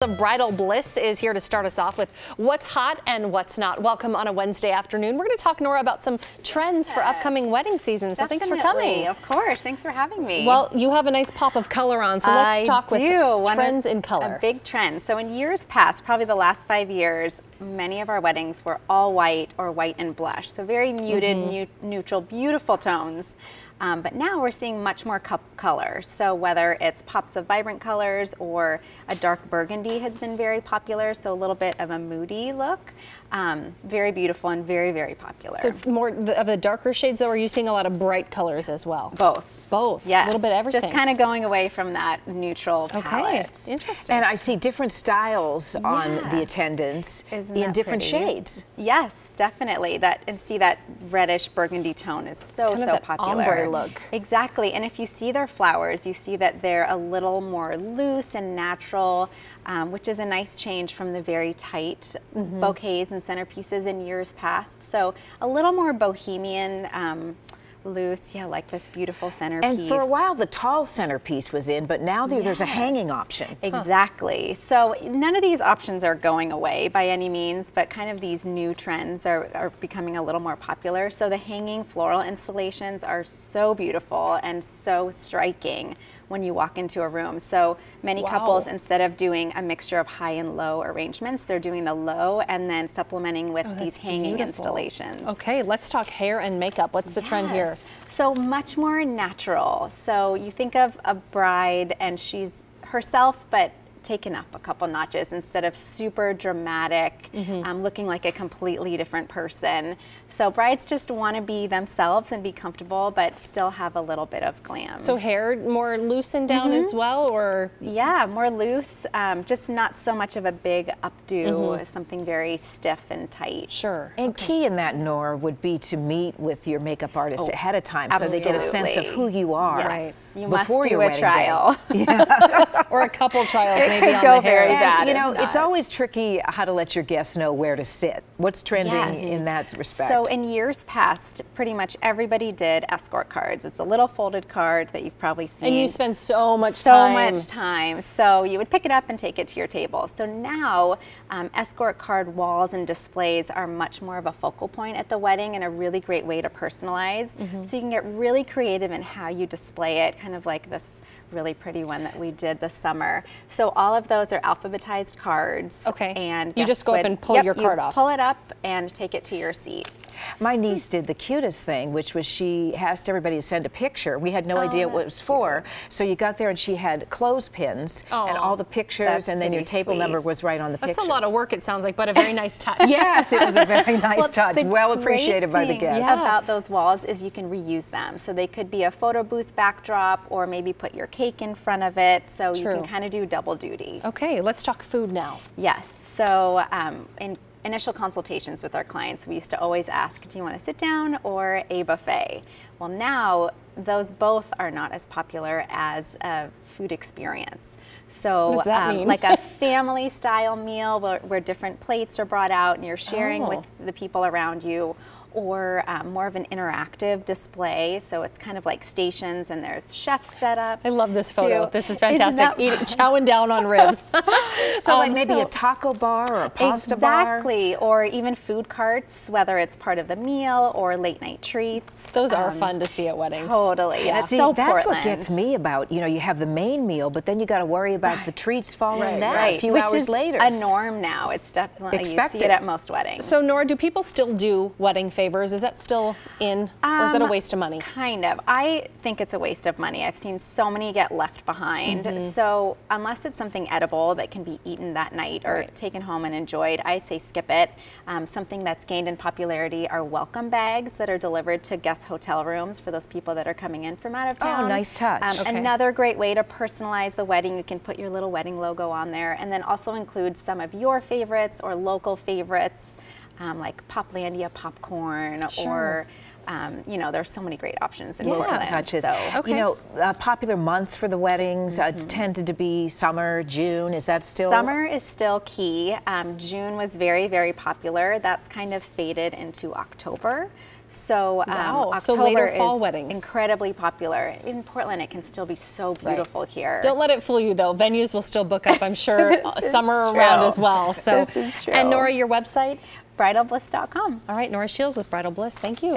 The Bridal Bliss is here to start us off with what's hot and what's not. Welcome on a Wednesday afternoon. We're going to talk, Nora, about some trends for upcoming wedding season. So thanks for coming. Of course. Thanks for having me. Well, you have a nice pop of color on, so let's talk with trends in color. A big trend. So in years past, probably the last 5 years, many of our weddings were all white or white and blush. So very muted, neutral, beautiful tones. But now we're seeing much more color. So whether it's pops of vibrant colors or a dark burgundy has been very popular. So a little bit of a moody look. Very beautiful and very, very popular. So more of the darker shades, though, are you seeing a lot of bright colors as well? Both. Both? Yes. A little bit of everything. Just kind of going away from that neutral palette. Interesting. And I see different styles on the attendants in different shades. Yes, definitely. And see that reddish burgundy tone is so popular. Ombre look. Exactly. And if you see their flowers, you see that they're a little more loose and natural, which is a nice change from the very tight bouquets and centerpieces in years past. So a little more bohemian, loose, like this beautiful centerpiece. And for a while the tall centerpiece was in, but now there's a hanging option. Exactly. So none of these options are going away by any means, but kind of these new trends are becoming a little more popular. So the hanging floral installations are so beautiful and so striking when you walk into a room. So many couples, instead of doing a mixture of high and low arrangements, they're doing the low and then supplementing with these hanging installations. Okay, let's talk hair and makeup. What's the trend here? So much more natural. So you think of a bride and she's herself, but taken up a couple notches instead of super dramatic, looking like a completely different person. So brides just want to be themselves and be comfortable, but still have a little bit of glam. So hair more loosened down as well, or? Yeah, more loose, just not so much of a big updo, something very stiff and tight. Sure. And key in that, Nora, would be to meet with your makeup artist ahead of time so they get a sense of who you are. Yes. You must do a trial. Or a couple trials maybe on go the hair. very bad. You know, it's always tricky how to let your guests know where to sit. What's trending in that respect? So in years past, pretty much everybody did escort cards. It's a little folded card that you've probably seen. And you spend so much time. So you would pick it up and take it to your table. So now escort card walls and displays are much more of a focal point at the wedding and a really great way to personalize. So you can get really creative in how you display it, kind of like this really pretty one that we did this summer. So all of those are alphabetized cards. Okay. And you just go up and pull your card off. Pull it up and take it to your seat. My niece did the cutest thing, which was she asked everybody to send a picture. We had no idea what it was for. So you got there and she had clothespins and all the pictures, and then your table number was right on the picture. That's a lot of work, it sounds like, but a very nice touch. Yes, it was a very nice touch. Well appreciated by the guests. About those walls is you can reuse them. So they could be a photo booth backdrop or maybe put your cake in front of it. So you can kind of do double duty. Okay, let's talk food now. Yes. So in initial consultations with our clients, we used to always ask, do you want to sit down or a buffet? Well, now those both are not as popular as a food experience. So what does that mean? Like a family style meal where different plates are brought out and you're sharing with the people around you, or more of an interactive display. So it's kind of like stations and there's chefs set up. I love this photo. This is fantastic. Chowing down on ribs. So like maybe a taco bar or a pasta bar? Exactly, or even food carts, whether it's part of the meal or late night treats. Those are fun to see at weddings. Totally. Yeah. It's so that's Portland. what gets me about, you know, you have the main meal, but then you got to worry about the treats falling down a few hours later. A norm now. It's definitely, expected. You see it at most weddings. So Nora, do people still do wedding favors? Is that still in, or is that a waste of money? Kind of. I think it's a waste of money. I've seen so many get left behind. So unless it's something edible that can be eaten that night or taken home and enjoyed, I say skip it. Something that's gained in popularity are welcome bags that are delivered to guest hotel rooms for those people that are coming in from out of town. Oh, nice touch. Another great way to personalize the wedding. You can put your little wedding logo on there, and then also include some of your favorites or local favorites. Like Poplandia popcorn, or you know, there's so many great options in Portland. Touches. So. You know, popular months for the weddings tended to be summer, June. Is that still? Summer is still key. June was very, very popular. That's kind of faded into October. So wow. October so later fall is weddings. incredibly popular. In Portland, it can still be so beautiful here. Don't let it fool you, though. Venues will still book up, I'm sure, summer around as well. So, this is true. And Nora, your website? BridalBliss.com. All right, Nora Shiels with Bridal Bliss. Thank you.